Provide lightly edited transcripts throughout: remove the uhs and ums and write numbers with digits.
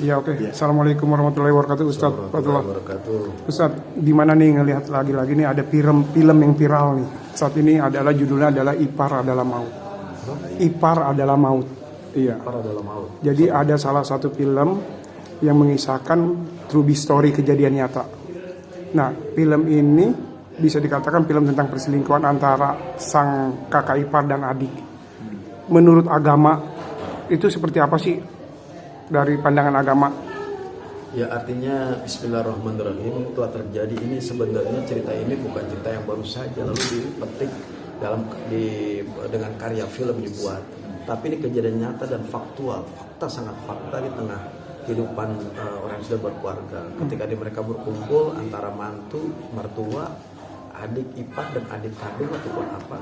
Iya, oke. Ya. Assalamualaikum warahmatullahi wabarakatuh, Ustadz. Warahmatullahi wabarakatuh. Ustadz, gimana nih ngelihat lagi-lagi nih ada film yang viral nih. Saat ini adalah judulnya adalah Ipar Adalah Maut. Ipar Adalah Maut. Iya. Ipar Adalah Maut. Jadi ada salah satu film yang mengisahkan true story kejadian nyata. Nah, film ini bisa dikatakan film tentang perselingkuhan antara sang kakak ipar dan adik. Menurut agama itu seperti apa sih dari pandangan agama? Ya, artinya Bismillahirrahmanirrahim, telah terjadi ini. Sebenarnya cerita ini bukan cerita yang baru saja lalu dipetik dengan karya film dibuat, tapi ini kejadian nyata dan faktual, sangat fakta di tengah kehidupan orang yang sudah berkeluarga. Ketika mereka berkumpul antara mantu, mertua, adik ipar dan adik kandung ataupun apa,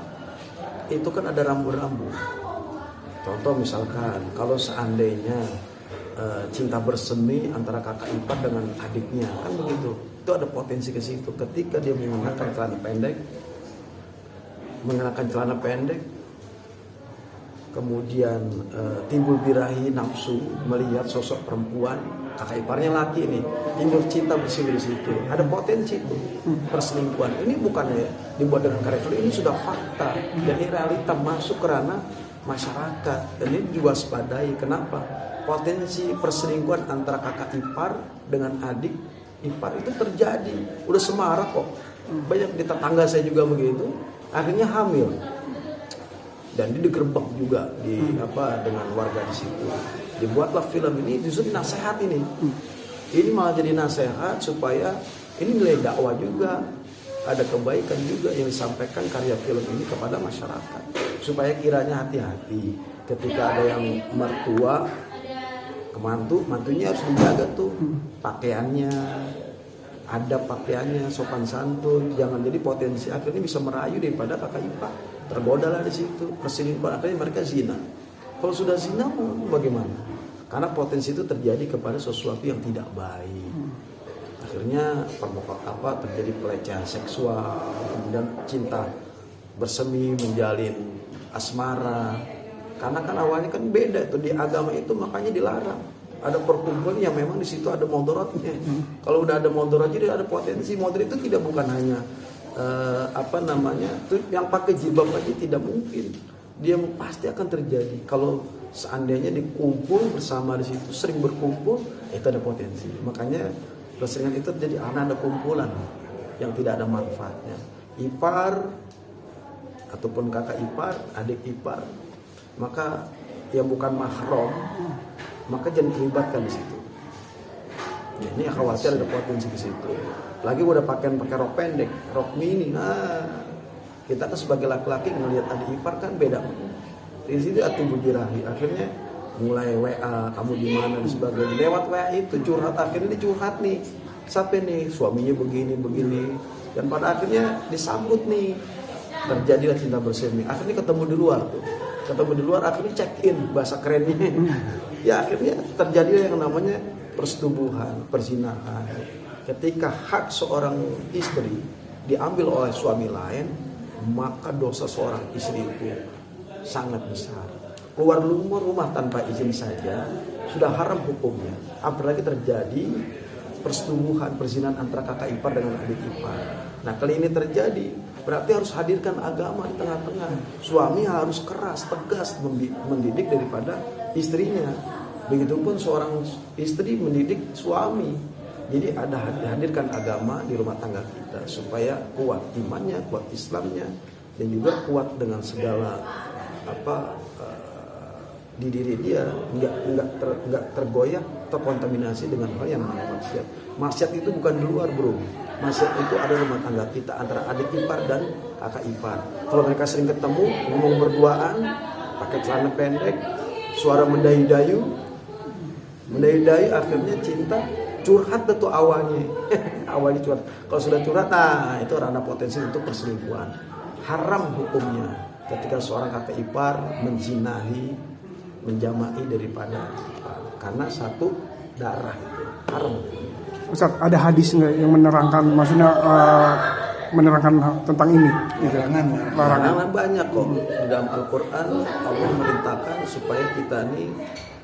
itu kan ada rambu-rambu. Contoh misalkan kalau seandainya cinta bersemi antara kakak ipar dengan adiknya, kan begitu. Itu ada potensi ke situ. Ketika dia mengenakan celana pendek, kemudian timbul birahi nafsu melihat sosok perempuan, kakak iparnya laki ini, timbul cinta bersemi di situ. Ada potensi itu perselingkuhan. Ini bukannya dibuat dengan karya film, ini sudah fakta dan ini realita masuk ke ranah masyarakat dan ini diwaspadai. Kenapa? Potensi perselingkuhan antara kakak ipar dengan adik ipar itu terjadi, udah semarak kok. Banyak di tetangga saya juga begitu, akhirnya hamil dan dia digerebek juga dengan warga di situ. Dibuatlah film ini, justru nasihat ini malah jadi nasihat supaya ini nilai dakwah juga, ada kebaikan juga yang disampaikan karya film ini kepada masyarakat, supaya kiranya hati-hati ketika ada yang mertua ke mantunya harus dijaga tuh pakaiannya, adab pakaiannya, sopan santun, jangan jadi potensi akhirnya bisa merayu daripada kakak ipar, tergodalah di situ perselingkuhan, akhirnya mereka zina. Kalau sudah zina bagaimana? Karena potensi itu terjadi kepada sesuatu yang tidak baik. Akhirnya terjadi pelecehan seksual, kemudian cinta bersemi menjalin asmara. Karena kan awalnya kan beda itu di agama itu, makanya dilarang. Ada perkumpulan yang memang di situ ada mudaratnya. Kalau udah ada mudarat, jadi ada potensi. Mudarat itu tidak bukan hanya yang pakai jilbab aja tidak mungkin. Dia pasti akan terjadi. Kalau seandainya dikumpul bersama di situ, sering berkumpul, itu ada potensi. Makanya perseringan itu terjadi ada kumpulan yang tidak ada manfaatnya. Ipar ataupun kakak ipar, adik ipar, maka yang bukan mahram, maka jangan dilibatkan di situ. Ya, ini khawatir ada potensi di situ. Lagi udah pakai rok pendek, rok mini. Kita kan sebagai laki-laki ngelihat adik ipar kan beda. Di situ timbul birahi. Akhirnya mulai WA, kamu di mana dan sebagainya. Lewat WA itu curhat, akhirnya dicurhat nih. Sampai nih suaminya begini. Dan pada akhirnya disambut nih. Terjadilah cinta bersemi. Akhirnya ketemu di luar tuh. Akhirnya check in, bahasa kerennya. Ya akhirnya terjadi yang namanya persetubuhan, perzinahan. Ketika hak seorang istri diambil oleh suami lain, maka dosa seorang istri itu sangat besar. Keluar rumah tanpa izin saja sudah haram hukumnya. Apalagi terjadi persetubuhan, perzinahan antara kakak ipar dengan adik ipar. Nah, kali ini terjadi, berarti harus hadirkan agama di tengah-tengah. Suami harus keras, tegas mendidik daripada istrinya. Begitupun seorang istri mendidik suami. Jadi hadirkan agama di rumah tangga kita supaya kuat imannya, kuat Islamnya, dan juga kuat dengan segala di diri dia, nggak tergoyah, terkontaminasi dengan hal yang namanya maksiat. Maksiat itu bukan di luar, bro. Maksiat itu ada rumah tangga kita antara adik ipar dan kakak ipar. Kalau mereka sering ketemu, ngomong berduaan, pakai celana pendek, suara mendayu-dayu, akhirnya cinta, curhat itu awalnya. Awalnya curhat. Kalau sudah curhat, itu ranah potensi untuk perselingkuhan. Haram hukumnya ketika seorang kakak ipar menjinahi, menjama'i daripada ipar, karena satu darah itu haram. Ustaz, ada hadis nggak yang menerangkan, maksudnya menerangkan tentang ini? Larangan banyak kok di dalam Al-Quran. Allah memerintahkan supaya kita ini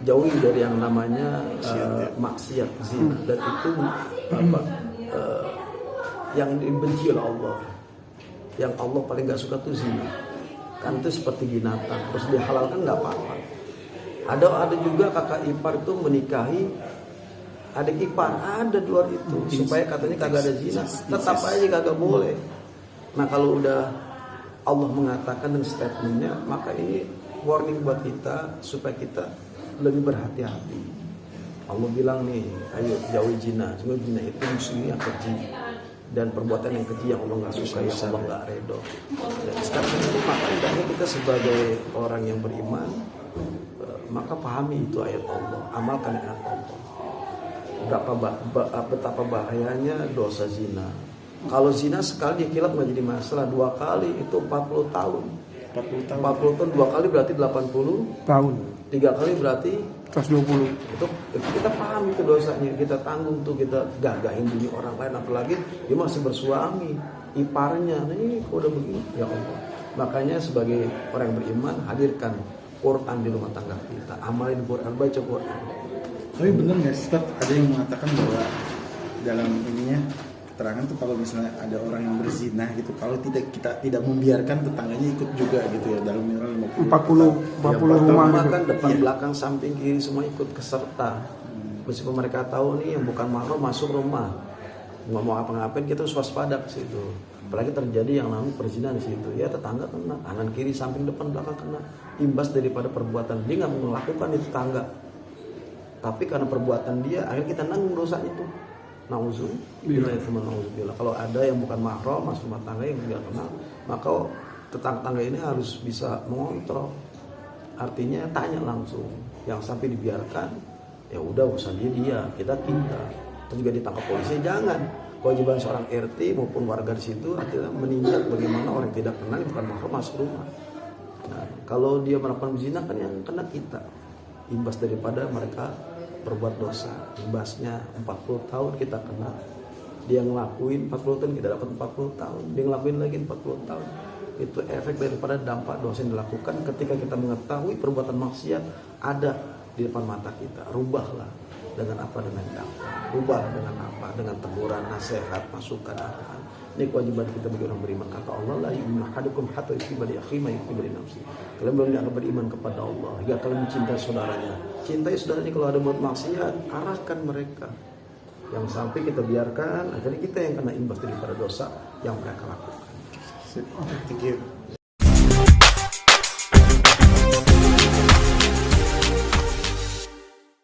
jauhi dari yang namanya maksiat zina, dan itu apa yang dibenci oleh Allah. Yang Allah paling gak suka tuh zina, kan itu seperti binatang, terus dihalalkan nggak apa-apa. Ada juga kakak ipar itu menikahi adik ipar, ada di luar itu, supaya katanya kagak ada zina, tetap aja kagak boleh. Nah kalau udah Allah mengatakan dengan statementnya, maka ini warning buat kita supaya kita lebih berhati-hati. Allah bilang nih, ayo jauhi zina. Sebenarnya zina itu musuhnya keji, dan perbuatan yang keji yang Allah nggak suka, yang Allah nggak redho. Dan sekarang ini maka hendaknya kita sebagai orang yang beriman, maka pahami itu ayat Allah, amalkan ayat Allah. Betapa bahayanya dosa zina. Kalau zina sekali dikilap nggak jadi masalah, 2 kali itu 40 tahun. 40 tahun 2 kali berarti 80 tahun. 3 kali berarti 120. itu kita paham itu dosanya, kita tanggung tuh, kita gagahin dunia orang lain, apalagi dia masih bersuami, iparnya, nih kok udah begini, ya Allah. Makanya sebagai orang yang beriman, hadirkan Quran di rumah tangga kita, amalin Quran, baca Quran. Tapi benar nggak sih, Ustaz, ada yang mengatakan bahwa dalam ininya keterangan tuh kalau misalnya ada orang yang berzina gitu, kalau kita tidak membiarkan tetangganya ikut juga gitu ya, dalam minimal 40 rumah gitu. Kan depan, belakang, samping, kiri semua ikut keserta. Meskipun mereka tahu nih yang bukan mahram masuk rumah, nggak mau apa-ngapain, kita waspada ke situ. Apalagi terjadi yang namanya perzinahan di situ, ya tetangga kena, kanan kiri samping depan belakang kena, imbas daripada perbuatan dia nggak melakukan di tetangga, tapi karena perbuatan dia akhirnya kita nanggung dosanya itu. Nauzubillah. Kalau ada yang bukan mahram masuk rumah tangga yang tidak kenal, maka tetangga ini harus bisa mengontrol. Artinya tanya langsung, yang sampai dibiarkan ya udah urusan dia, kita terus juga ditangkap polisi. Jangan. Kewajiban seorang RT maupun warga di situ adalah menindak bagaimana orang yang tidak kenal yang bukan mahram masuk rumah. Nah, kalau dia melakukan zina kan yang kena kita, imbas daripada mereka berbuat dosa, imbasnya 40 tahun kita kena. Dia ngelakuin 40 tahun, kita dapat 40 tahun. Dia ngelakuin lagi 40 tahun. Itu efek daripada dampak dosa yang dilakukan ketika kita mengetahui perbuatan maksiat ada di depan mata kita. Rubahlah dengan apa? Dengan dakwah. Rubah dengan apa? Dengan teguran, nasihat, masukan, arahan. Ini kewajiban kita bagi orang beriman. Kata Allah, la yu'minu ahadukum hatta yuhibba li akhihi ma yuhibbu li nafsihi. Kalian belum dianggap beriman kepada Allah hingga kalian mencintai saudaranya. Cintai saudaranya, kalau ada buat maksiat, arahkan mereka. Yang sampai kita biarkan, akhirnya kita yang kena imbas daripada dosa yang mereka lakukan. Thank you.